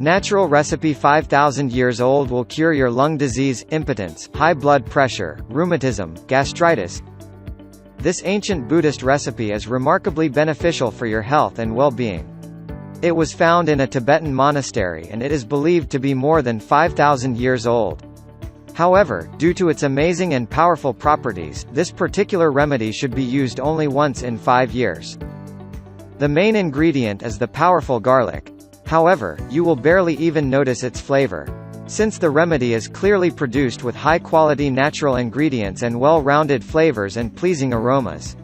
Natural recipe 5,000 years old will cure your lung disease, impotence, high blood pressure, rheumatism, gastritis. This ancient Buddhist recipe is remarkably beneficial for your health and well-being. It was found in a Tibetan monastery and it is believed to be more than 5,000 years old. However, due to its amazing and powerful properties, this particular remedy should be used only once in 5 years. The main ingredient is the powerful garlic. However, you will barely even notice its flavor, since the remedy is clearly produced with high-quality natural ingredients and well-rounded flavors and pleasing aromas.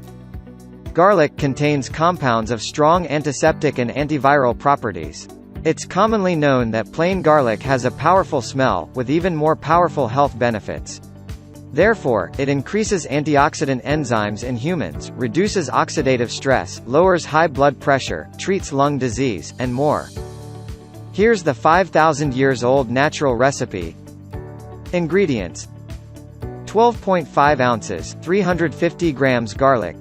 Garlic contains compounds of strong antiseptic and antiviral properties. It's commonly known that plain garlic has a powerful smell, with even more powerful health benefits. Therefore, it increases antioxidant enzymes in humans, reduces oxidative stress, lowers high blood pressure, treats lung disease, and more. Here's the 5,000 years old natural recipe. Ingredients: 12.5 ounces, 350 grams garlic,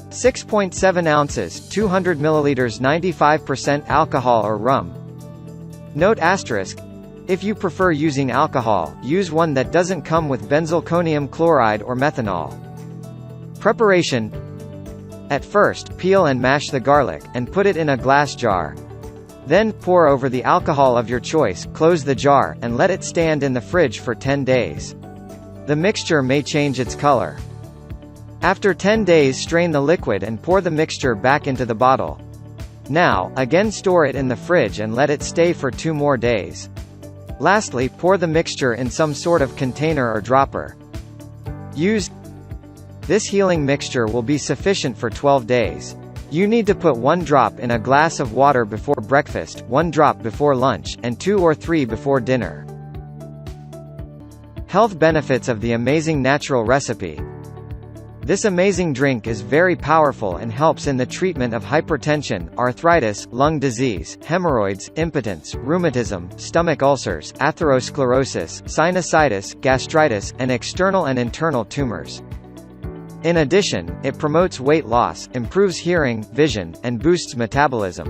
6.7 ounces, 200 milliliters 95% alcohol or rum. Note asterisk: if you prefer using alcohol, use one that doesn't come with benzalkonium chloride or methanol. Preparation: at first, peel and mash the garlic, and put it in a glass jar. Then, pour over the alcohol of your choice, close the jar, and let it stand in the fridge for 10 days. The mixture may change its color. After 10 days, strain the liquid and pour the mixture back into the bottle. Now, again store it in the fridge and let it stay for 2 more days. Lastly, pour the mixture in some sort of container or dropper. Use. This healing mixture will be sufficient for 12 days. You need to put 1 drop in a glass of water before breakfast, 1 drop before lunch, and 2 or 3 before dinner. Health benefits of the amazing natural recipe. This amazing drink is very powerful and helps in the treatment of hypertension, arthritis, lung disease, hemorrhoids, impotence, rheumatism, stomach ulcers, atherosclerosis, sinusitis, gastritis, and external and internal tumors. In addition, it promotes weight loss, improves hearing, vision, and boosts metabolism.